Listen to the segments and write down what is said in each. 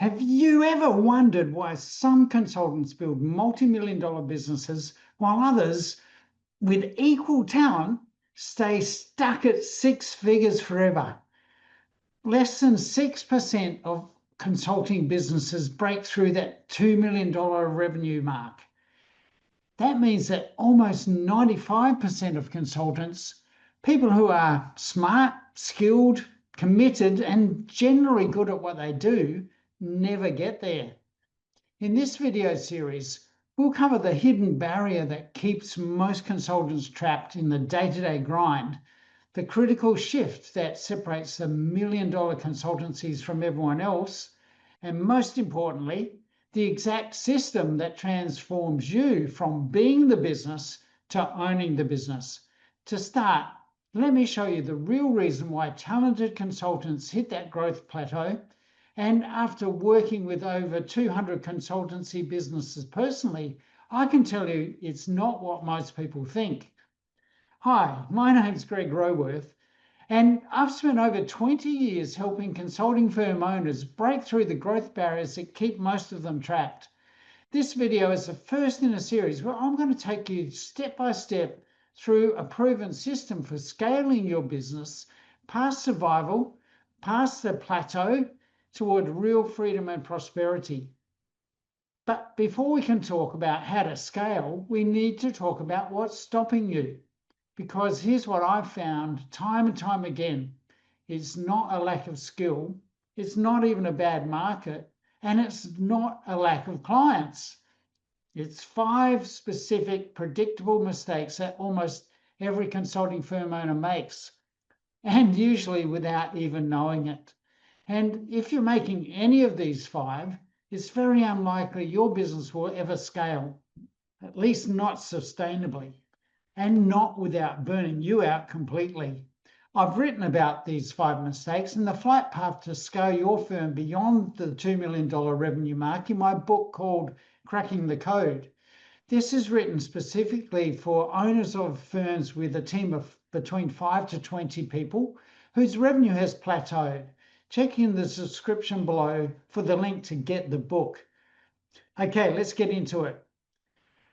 Have you ever wondered why some consultants build multi-million-dollar businesses while others with equal talent stay stuck at six figures forever? Less than 6% of consulting businesses break through that $2 million revenue mark. That means that almost 95% of consultants, people who are smart, skilled, committed, and generally good at what they do, never get there. In this video series, we'll cover the hidden barrier that keeps most consultants trapped in the day-to-day grind, the critical shift that separates the million-dollar consultancies from everyone else, and most importantly, the exact system that transforms you from being the business to owning the business. To start, let me show you the real reason why talented consultants hit that growth plateau. And after working with over 200 consultancy businesses personally, I can tell you it's not what most people think. Hi, my name's Greg Roworth, and I've spent over 20 years helping consulting firm owners break through the growth barriers that keep most of them trapped. This video is the first in a series where I'm going to take you step by step through a proven system for scaling your business past survival, past the plateau, toward real freedom and prosperity. But before we can talk about how to scale, we need to talk about what's stopping you. Because here's what I've found time and time again. It's not a lack of skill, it's not even a bad market, and it's not a lack of clients. It's 5 specific predictable mistakes that almost every consulting firm owner makes, and usually without even knowing it. And if you're making any of these 5, it's very unlikely your business will ever scale, at least not sustainably, and not without burning you out completely. I've written about these 5 mistakes and the flight path to scale your firm beyond the $2 million revenue mark in my book called Cracking the Code. This is written specifically for owners of firms with a team of between 5 to 20 people whose revenue has plateaued. Check in the description below for the link to get the book. Okay, let's get into it.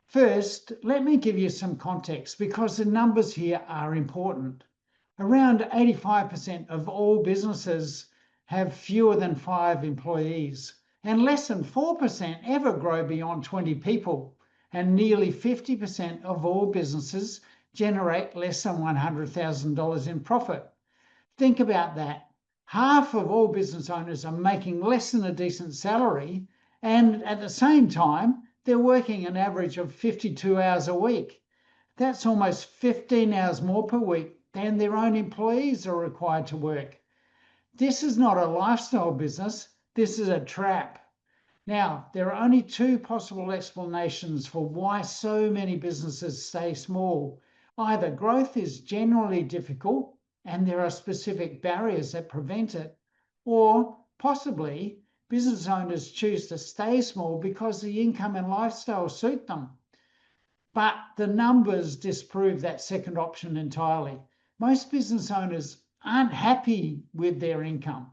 First, let me give you some context because the numbers here are important. Around 85% of all businesses have fewer than 5 employees, and less than 4% ever grow beyond 20 people, and nearly 50% of all businesses generate less than $100,000 in profit. Think about that. Half of all business owners are making less than a decent salary, and at the same time, they're working an average of 52 hours a week. That's almost 15 hours more per week than their own employees are required to work. This is not a lifestyle business, this is a trap. Now, there are only 2 possible explanations for why so many businesses stay small. Either growth is generally difficult, and there are specific barriers that prevent it, or possibly business owners choose to stay small because the income and lifestyle suit them. But the numbers disprove that second option entirely. Most business owners aren't happy with their income.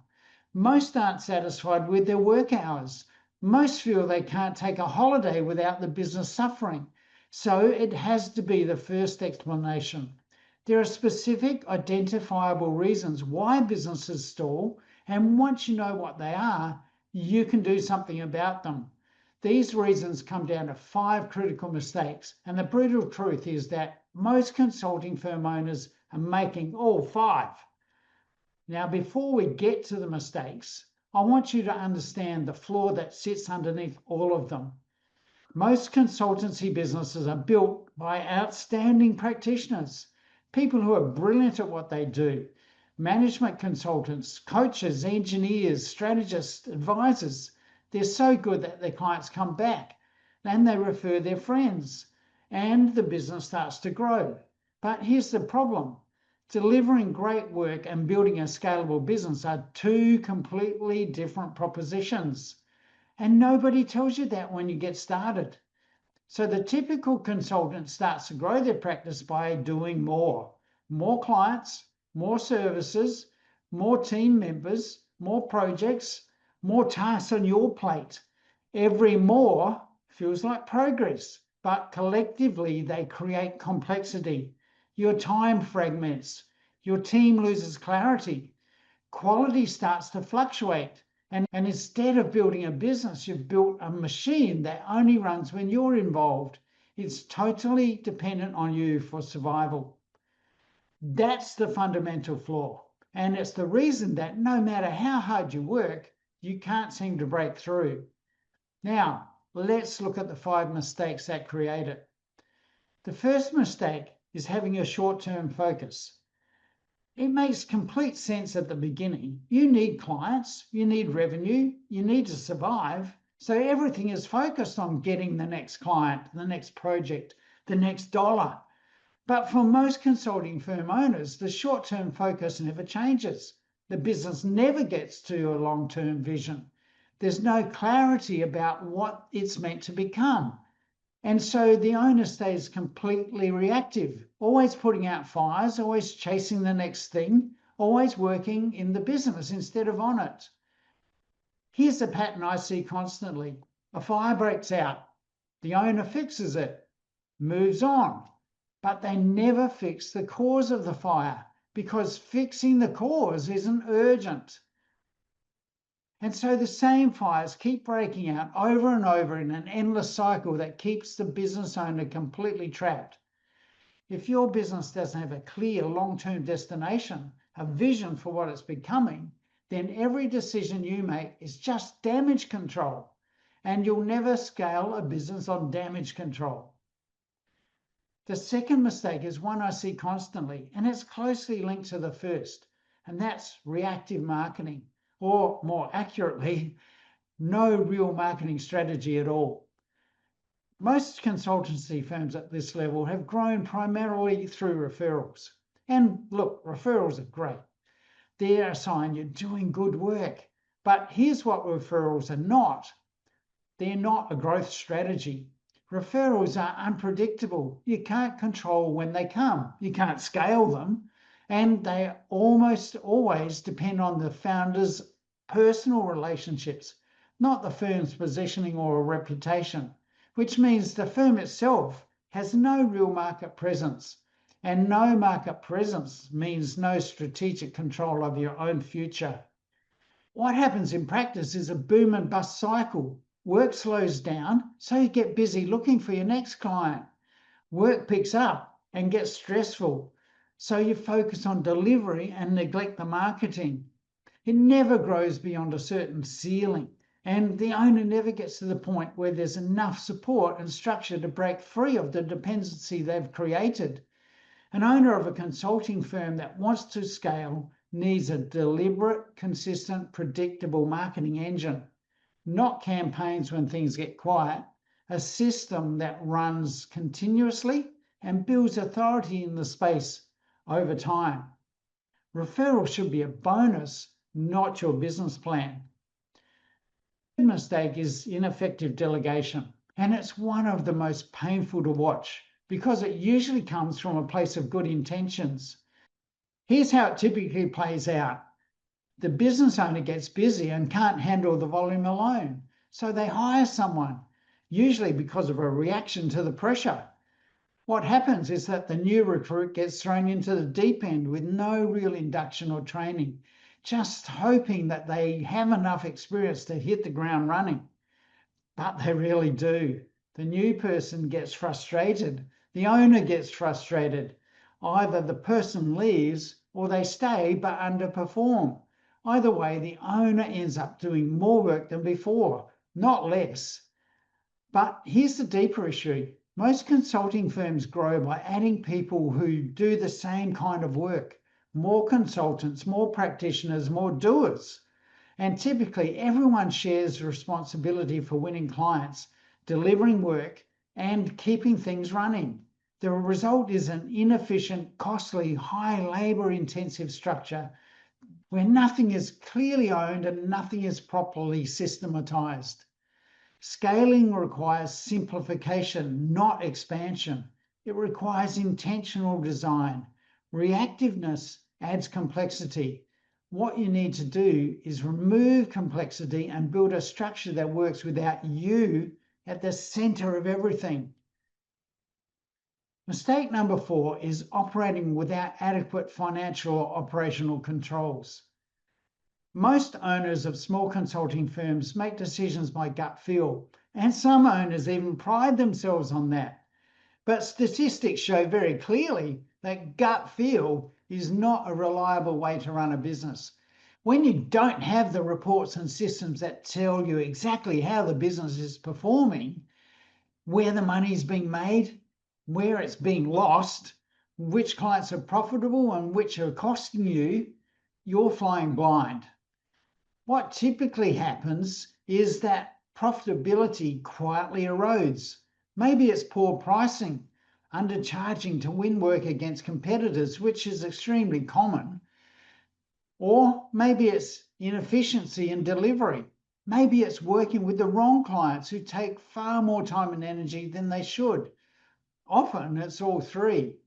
Most aren't satisfied with their work hours. Most feel they can't take a holiday without the business suffering. So it has to be the first explanation. There are specific identifiable reasons why businesses stall, and once you know what they are, you can do something about them. These reasons come down to 5 critical mistakes, and the brutal truth is that most consulting firm owners are making all 5. Now, before we get to the mistakes, I want you to understand the flaw that sits underneath all of them. Most consultancy businesses are built by outstanding practitioners, people who are brilliant at what they do. Management consultants, coaches, engineers, strategists, advisors. They're so good that their clients come back and they refer their friends and the business starts to grow. But here's the problem. Delivering great work and building a scalable business are 2 completely different propositions. And nobody tells you that when you get started. So the typical consultant starts to grow their practice by doing more clients, more services, more team members, more projects, more tasks on your plate. Every more feels like progress, but collectively they create complexity. Your time fragments, your team loses clarity, quality starts to fluctuate. And instead of building a business, you've built a machine that only runs when you're involved. It's totally dependent on you for survival. That's the fundamental flaw. And it's the reason that no matter how hard you work, you can't seem to break through. Now, let's look at the 5 mistakes that create it. The first mistake is having a short-term focus. It makes complete sense at the beginning. You need clients, you need revenue, you need to survive. So everything is focused on getting the next client, the next project, the next dollar. But for most consulting firm owners, the short-term focus never changes. The business never gets to a long-term vision. There's no clarity about what it's meant to become. And so the owner stays completely reactive, always putting out fires, always chasing the next thing, always working in the business instead of on it. Here's a pattern I see constantly. A fire breaks out. The owner fixes it, moves on, but they never fix the cause of the fire because fixing the cause isn't urgent. And so the same fires keep breaking out over and over in an endless cycle that keeps the business owner completely trapped. If your business doesn't have a clear long-term destination, a vision for what it's becoming, then every decision you make is just damage control, and you'll never scale a business on damage control. The second mistake is one I see constantly, and it's closely linked to the first, and that's reactive marketing, or more accurately, no real marketing strategy at all. Most consultancy firms at this level have grown primarily through referrals. And look, referrals are great. They're a sign you're doing good work. But here's what referrals are not. They're not a growth strategy. Referrals are unpredictable. You can't control when they come. You can't scale them. And they almost always depend on the founder's personal relationships, not the firm's positioning or a reputation, which means the firm itself has no real market presence. And no market presence means no strategic control of your own future. What happens in practice is a boom and bust cycle. Work slows down, so you get busy looking for your next client. Work picks up and gets stressful, so you focus on delivery and neglect the marketing. It never grows beyond a certain ceiling, and the owner never gets to the point where there's enough support and structure to break free of the dependency they've created. An owner of a consulting firm that wants to scale needs a deliberate, consistent, predictable marketing engine. Not campaigns when things get quiet, a system that runs continuously and builds authority in the space over time. Referral should be a bonus, not your business plan. The mistake is ineffective delegation, and it's one of the most painful to watch because it usually comes from a place of good intentions. Here's how it typically plays out. The business owner gets busy and can't handle the volume alone, so they hire someone, usually because of a reaction to the pressure. What happens is that the new recruit gets thrown into the deep end with no real induction or training, just hoping that they have enough experience to hit the ground running. But they really do. The new person gets frustrated. The owner gets frustrated. Either the person leaves or they stay but underperform. Either way, the owner ends up doing more work than before, not less. But here's the deeper issue. Most consulting firms grow by adding people who do the same kind of work. More consultants, more practitioners, more doers. And typically everyone shares responsibility for winning clients, delivering work, and keeping things running. The result is an inefficient, costly, high labor-intensive structure where nothing is clearly owned and nothing is properly systematized. Scaling requires simplification, not expansion. It requires intentional design. Reactiveness adds complexity. What you need to do is remove complexity and build a structure that works without you at the center of everything. Mistake number 4 is operating without adequate financial or operational controls. Most owners of small consulting firms make decisions by gut feel, and some owners even pride themselves on that. But statistics show very clearly that gut feel is not a reliable way to run a business. When you don't have the reports and systems that tell you exactly how the business is performing, where the money's being made, where it's being lost, which clients are profitable and which are costing you, you're flying blind. What typically happens is that profitability quietly erodes. Maybe it's poor pricing, undercharging to win work against competitors, which is extremely common. Or maybe it's inefficiency in delivery. Maybe it's working with the wrong clients who take far more time and energy than they should. Often it's all three.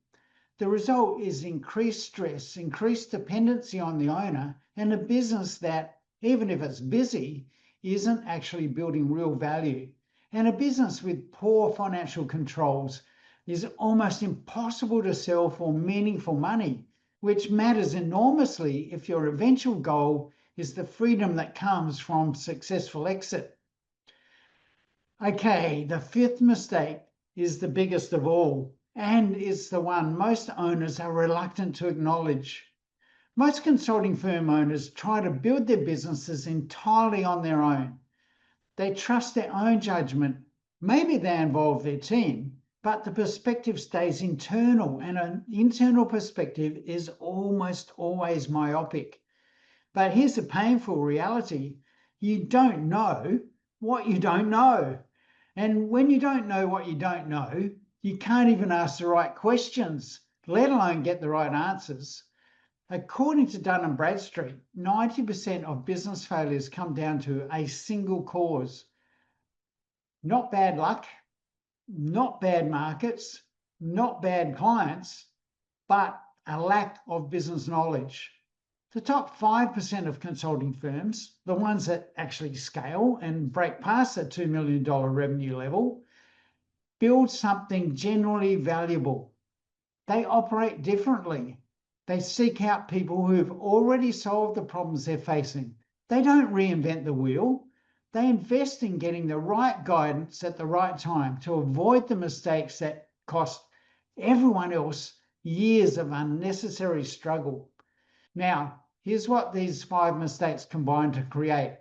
The result is increased stress, increased dependency on the owner, and a business that, even if it's busy, isn't actually building real value. And a business with poor financial controls is almost impossible to sell for meaningful money, which matters enormously if your eventual goal is the freedom that comes from successful exit. Okay, the 5th mistake is the biggest of all, and it's the one most owners are reluctant to acknowledge. Most consulting firm owners try to build their businesses entirely on their own. They trust their own judgment. Maybe they involve their team, but the perspective stays internal, and an internal perspective is almost always myopic. But here's a painful reality. You don't know what you don't know. And when you don't know what you don't know, you can't even ask the right questions, let alone get the right answers. According to Dun & Bradstreet, 90% of business failures come down to a single cause. Not bad luck, not bad markets, not bad clients, but a lack of business knowledge. The top 5% of consulting firms, the ones that actually scale and break past the $2 million revenue level, build something generally valuable. They operate differently. They seek out people who've already solved the problems they're facing. They don't reinvent the wheel. They invest in getting the right guidance at the right time to avoid the mistakes that cost everyone else years of unnecessary struggle. Now, here's what these 5 mistakes combine to create: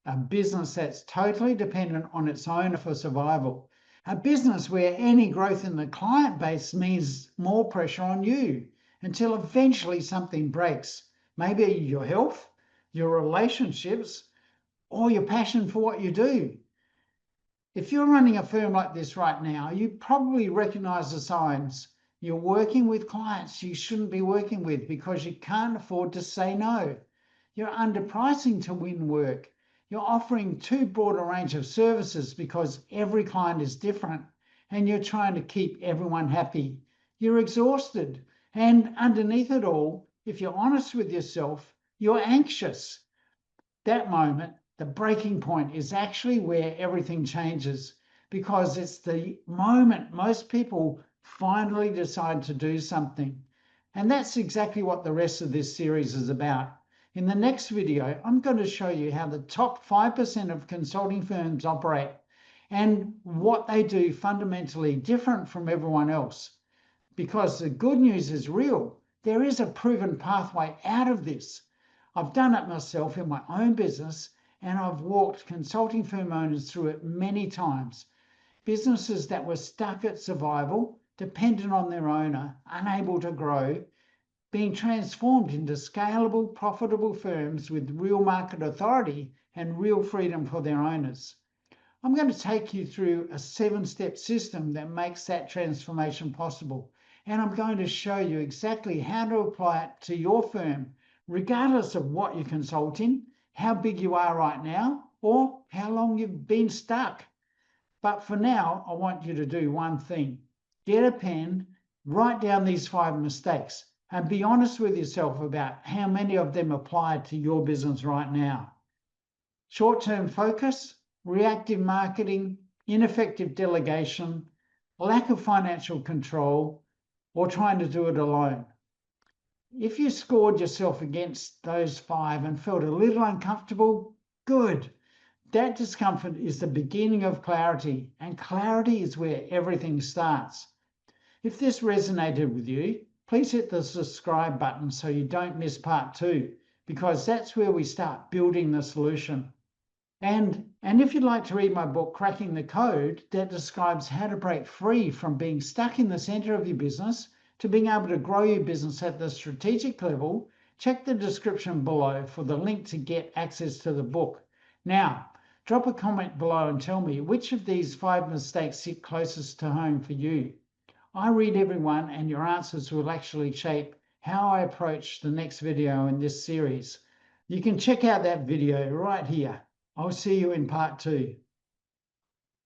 a business that's totally dependent on its owner for survival. A business where any growth in the client base means more pressure on you until eventually something breaks. Maybe your health, your relationships, or your passion for what you do. If you're running a firm like this right now, you probably recognize the signs. You're working with clients you shouldn't be working with because you can't afford to say no. You're underpricing to win work. You're offering too broad a range of services because every client is different, and you're trying to keep everyone happy. You're exhausted. And underneath it all, if you're honest with yourself, you're anxious. That moment, the breaking point, is actually where everything changes, because it's the moment most people finally decide to do something. And that's exactly what the rest of this series is about. In the next video, I'm going to show you how the top 5% of consulting firms operate and what they do fundamentally different from everyone else. Because the good news is real. There is a proven pathway out of this. I've done it myself in my own business, and I've walked consulting firm owners through it many times. Businesses that were stuck at survival, dependent on their owner, unable to grow, being transformed into scalable, profitable firms with real market authority and real freedom for their owners. I'm going to take you through a 7-step system that makes that transformation possible. And I'm going to show you exactly how to apply it to your firm, regardless of what you're consulting, how big you are right now, or how long you've been stuck. But for now, I want you to do one thing. Get a pen, write down these 5 mistakes. and be honest with yourself about how many of them apply to your business right now. Short-term focus, reactive marketing, ineffective delegation, lack of financial control, or trying to do it alone. If you scored yourself against those 5 and felt a little uncomfortable, good. That discomfort is the beginning of clarity, and clarity is where everything starts. If this resonated with you, please hit the subscribe button so you don't miss part 2, because that's where we start building the solution. And if you'd like to read my book, Cracking the Code, that describes how to break free from being stuck in the center of your business to being able to grow your business at the strategic level, check the description below for the link to get access to the book. Now, drop a comment below and tell me which of these 5 mistakes sit closest to home for you. I read everyone, and your answers will actually shape how I approach the next video in this series. You can check out that video right here. I'll see you in part 2.